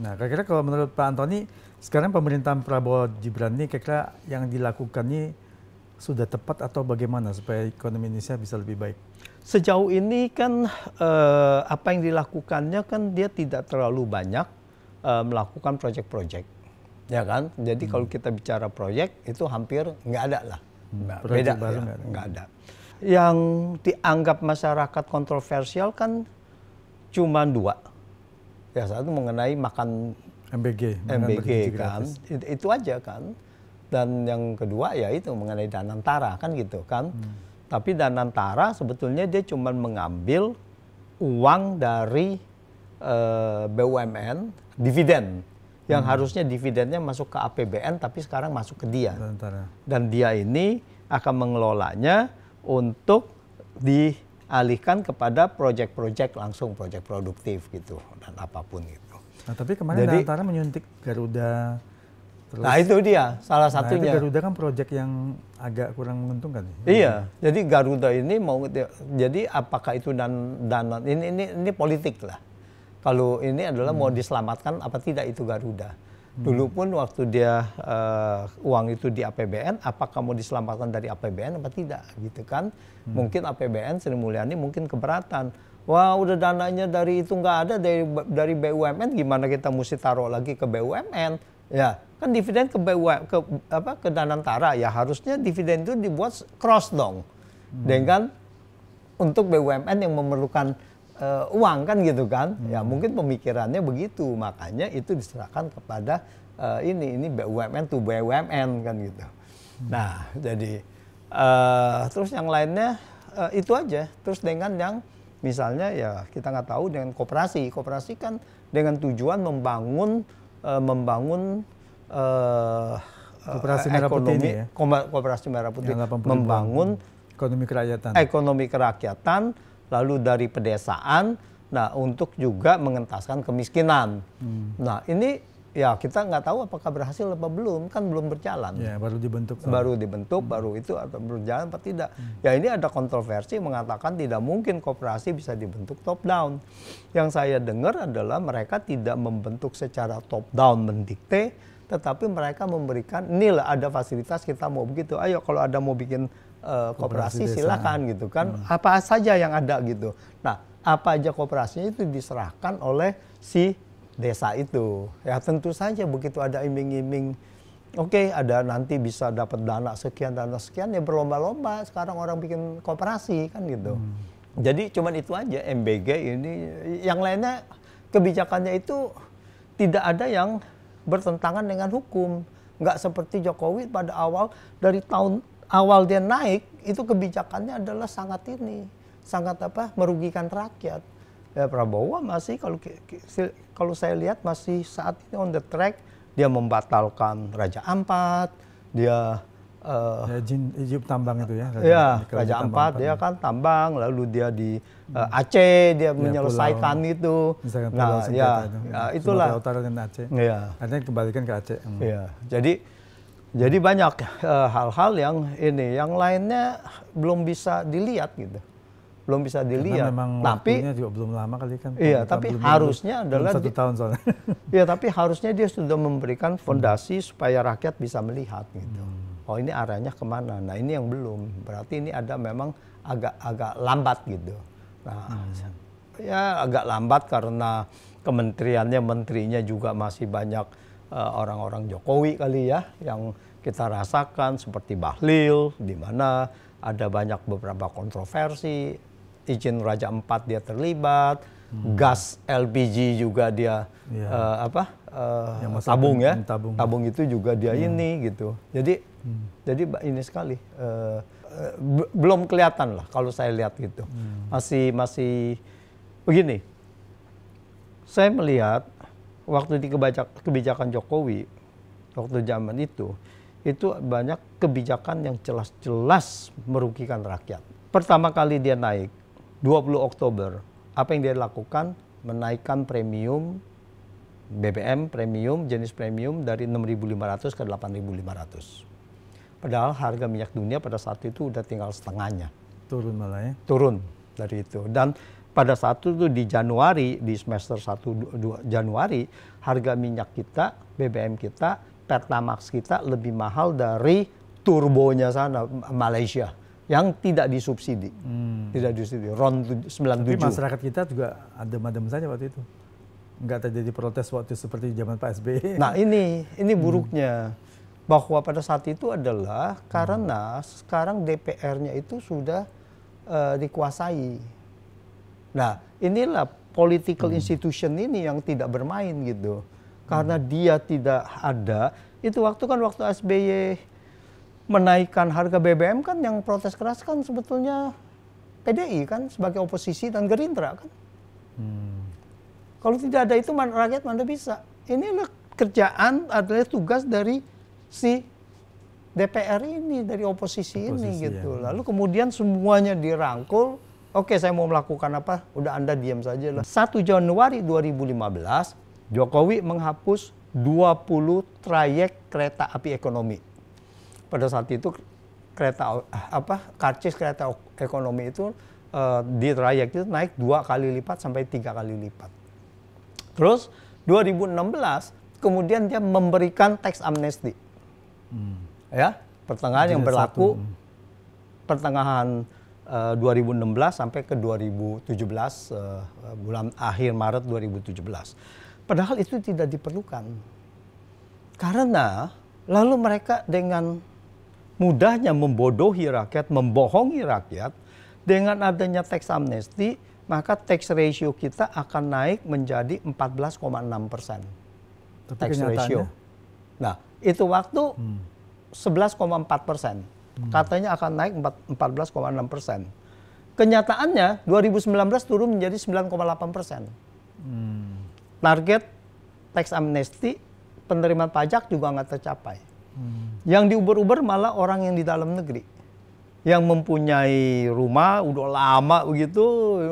Nah, kira-kira kalau menurut Pak Antoni, sekarang pemerintahan Prabowo Gibran ini kira-kira yang dilakukan ini sudah tepat atau bagaimana supaya ekonomi Indonesia bisa lebih baik? Sejauh ini kan apa yang dilakukannya kan dia tidak terlalu banyak melakukan proyek-proyek, ya kan? Jadi kalau kita bicara proyek itu hampir nggak ada lah, beda baru ya, nggak ada. Yang dianggap masyarakat kontroversial kan cuma dua, ya satu mengenai makan MBG kan, itu aja kan. Dan yang kedua ya itu mengenai Danantara kan gitu kan. Tapi Danantara sebetulnya dia cuma mengambil uang dari BUMN, dividen. Yang harusnya dividennya masuk ke APBN tapi sekarang masuk ke dia. Danantara. Dan dia ini akan mengelolanya untuk dialihkan kepada proyek-proyek langsung, proyek produktif gitu dan apapun itu. Nah, tapi kemarin Danantara menyuntik Garuda. Terus, nah itu dia salah satunya. Itu Garuda kan proyek yang agak kurang menguntungkan. Iya, jadi Garuda ini mau, jadi apakah itu dana ini politik lah. Kalau ini adalah mau diselamatkan apa tidak itu Garuda. Dulu pun waktu dia uang itu di APBN, apakah mau diselamatkan dari APBN apa tidak gitu kan? Mungkin APBN Sri Mulyani mungkin keberatan. Wah udah dananya dari itu nggak ada dari BUMN, gimana kita mesti taruh lagi ke BUMN? Ya, kan dividen ke Danantara, ya harusnya dividen itu dibuat cross dong. Dengan untuk BUMN yang memerlukan uang kan gitu kan. Ya mungkin pemikirannya begitu, makanya itu diserahkan kepada ini BUMN to BUMN kan gitu. Nah, jadi terus yang lainnya itu aja. Terus dengan yang misalnya ya kita nggak tahu dengan koperasi. Koperasi kan dengan tujuan membangun Koperasi Merah Putih ini ya? Koperasi Merah Putih membangun ekonomi kerakyatan, lalu dari pedesaan, nah untuk juga mengentaskan kemiskinan. Nah ini ya kita nggak tahu apakah berhasil apa belum, kan belum berjalan. Ya, baru dibentuk. Baru itu atau berjalan apa tidak. Ya ini ada kontroversi mengatakan tidak mungkin koperasi bisa dibentuk top down. Yang saya dengar adalah mereka tidak membentuk secara top down mendikte, tetapi mereka memberikan, inilah ada fasilitas kita mau begitu. Ayo kalau ada mau bikin koperasi silakan gitu kan. Apa saja yang ada gitu. Nah apa aja koperasinya itu diserahkan oleh si desa itu. Ya tentu saja begitu ada iming-iming, oke, ada nanti bisa dapat dana sekian ya berlomba-lomba sekarang orang bikin koperasi kan gitu. Jadi cuman itu aja MBG ini, yang lainnya kebijakannya itu tidak ada yang bertentangan dengan hukum. Nggak seperti Jokowi pada awal, dari tahun awal dia naik itu kebijakannya adalah sangat merugikan rakyat. Ya Prabowo masih kalau saya lihat masih saat ini on the track, dia membatalkan Raja Ampat, dia izin tambang itu ya. Raja Ampat dia kan tambang, lalu dia di Aceh dia menyelesaikan itu. Nah, itulah. Utara dan Aceh. Ya. Akhirnya kembalikan ke Aceh. Ya. Jadi banyak hal-hal yang ini, yang lainnya belum bisa dilihat gitu. Belum bisa dilihat, tapi juga belum lama kali kan. Iya, tapi harusnya adalah 1 tahun soalnya. Iya, tapi harusnya dia sudah memberikan fondasi supaya rakyat bisa melihat gitu. Oh ini arahnya kemana? Nah ini yang belum. Berarti ini ada memang agak lambat gitu. Nah, ya agak lambat karena menterinya juga masih banyak orang-orang Jokowi kali ya, yang kita rasakan seperti Bahlil, di mana ada banyak beberapa kontroversi. Izin Raja Ampat dia terlibat, gas LPG juga dia tabung itu juga dia ini gitu. Jadi ini sekali belum kelihatan lah kalau saya lihat gitu. Masih begini. Saya melihat waktu di kebijakan Jokowi waktu zaman itu banyak kebijakan yang jelas-jelas merugikan rakyat. Pertama kali dia naik 20 Oktober, apa yang dia lakukan? Menaikkan premium BBM premium, jenis premium dari 6.500 ke 8.500. Padahal harga minyak dunia pada saat itu udah tinggal setengahnya. Turun malah ya? Turun dari itu. Dan pada saat itu di Januari, di semester 1-2 Januari, harga minyak kita, BBM kita, Pertamax kita lebih mahal dari turbonya sana, Malaysia, yang tidak disubsidi. Tidak disubsidi, RON 97. Tapi masyarakat kita juga adem-adem saja waktu itu. Nggak terjadi protes waktu seperti zaman Pak SBY. Nah ini buruknya. Bahwa pada saat itu adalah karena sekarang DPR-nya itu sudah dikuasai. Nah inilah political institution ini yang tidak bermain gitu. Karena dia tidak ada, itu waktu SBY menaikkan harga BBM kan yang protes keras kan sebetulnya PDI kan sebagai oposisi dan Gerindra kan. Kalau tidak ada itu rakyat mana bisa. Inilah kerjaan adalah tugas dari si DPR ini, dari oposisi ini gitu. Lalu kemudian semuanya dirangkul. Oke, saya mau melakukan apa? Udah Anda diam saja lah. 1 Januari 2015 Jokowi menghapus 20 trayek kereta api ekonomi. Pada saat itu karcis kereta ekonomi itu di trayek itu naik 2 kali lipat sampai 3 kali lipat. Terus 2016 kemudian dia memberikan tax amnesty. Ya, pertengahan yang berlaku pertengahan 2016 sampai ke 2017 bulan akhir Maret 2017. Padahal itu tidak diperlukan. Karena lalu mereka dengan mudahnya membodohi rakyat, membohongi rakyat. Dengan adanya tax amnesty, maka tax ratio kita akan naik menjadi 14,6%. Tax ratio. Nah, itu waktu 11,4%. Katanya akan naik 14,6%. Kenyataannya 2019 turun menjadi 9,8%. Target tax amnesty penerimaan pajak juga nggak tercapai. Yang diuber-uber malah orang yang di dalam negeri. Yang mempunyai rumah udah lama begitu,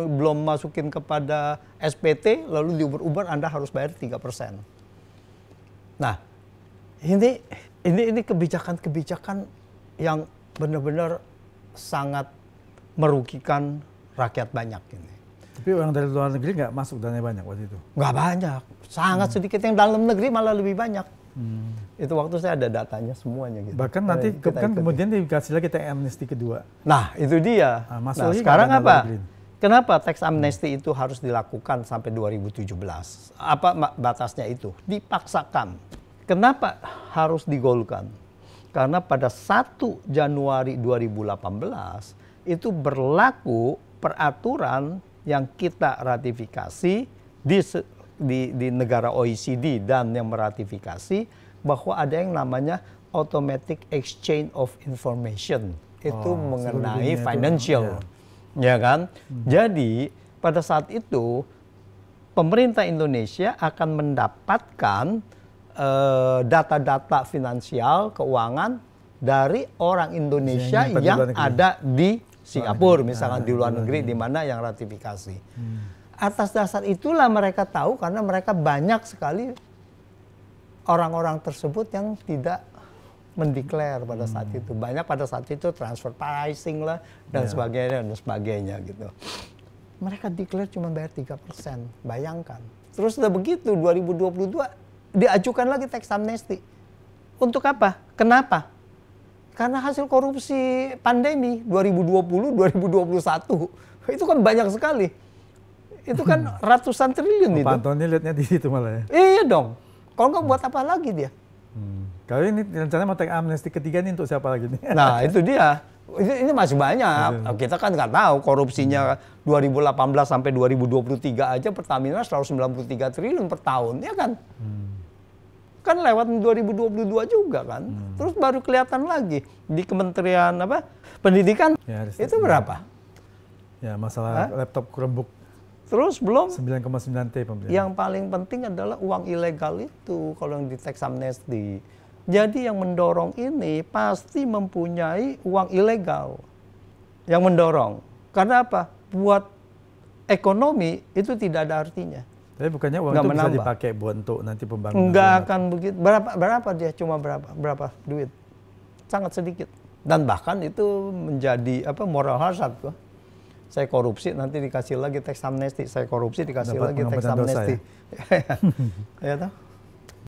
belum masukin kepada SPT, lalu diuber-uber Anda harus bayar 3%. Nah, ini kebijakan-kebijakan yang benar-benar sangat merugikan rakyat banyak ini. Tapi orang dari luar negeri nggak masuk dana banyak waktu itu? Nggak banyak, sangat sedikit. Yang dalam negeri malah lebih banyak. Itu waktu saya ada datanya semuanya gitu. Bahkan nanti kan kemudian dikasih lagi tax amnesty kedua. Nah itu dia. Nah sekarang apa? Kenapa tax amnesty itu harus dilakukan sampai 2017? Apa batasnya itu? Dipaksakan. Kenapa harus digolkan? Karena pada 1 Januari 2018 itu berlaku peraturan yang kita ratifikasi di negara OECD dan yang meratifikasi bahwa ada yang namanya automatic exchange of information. Itu mengenai financial. Ya kan? Jadi pada saat itu pemerintah Indonesia akan mendapatkan data-data finansial keuangan dari orang Indonesia yang ada di Singapura, misalkan di luar negeri, di mana yang ratifikasi. Atas dasar itulah mereka tahu, karena mereka banyak sekali orang-orang tersebut yang tidak mendeklar pada saat itu. Banyak pada saat itu transfer pricing lah, dan sebagainya gitu. Mereka declare cuma bayar 3%, bayangkan. Terus udah begitu, 2022 diajukan lagi tax amnesty. Untuk apa? Kenapa? Karena hasil korupsi pandemi 2020, 2021 itu kan banyak sekali. Itu kan ratusan triliun itu. Pak Antoni lihatnya di situ malah ya. Iya dong. Kalau nggak buat apa lagi dia? Kalau ini rencananya mau tax amnesty ketiga ini untuk siapa lagi nih? Nah itu dia. Ini masih banyak. Kita kan nggak tahu korupsinya 2018 sampai 2023 aja Pertamina 193 triliun per tahun, ya kan? Kan lewat 2022 juga kan. Terus baru kelihatan lagi di Kementerian Pendidikan ya, itu berapa? Ya masalah laptop Chromebook. Terus belum 9,9 T pembelian. Yang paling penting adalah uang ilegal itu kalau yang di tax amnesty. Jadi yang mendorong ini pasti mempunyai uang ilegal. Yang mendorong. Karena apa? Buat ekonomi itu tidak ada artinya. Tapi bukannya uang itu bisa dipakai buat untuk nanti pembangunan? Enggak akan begitu. Berapa dia? Cuma berapa duit? Sangat sedikit. Dan bahkan itu menjadi moral hazard tuh. Saya korupsi nanti dikasih lagi teks amnesti, saya korupsi dikasih Dapat lagi teks pengampunan dosa, amnesti. ya? Ya toh?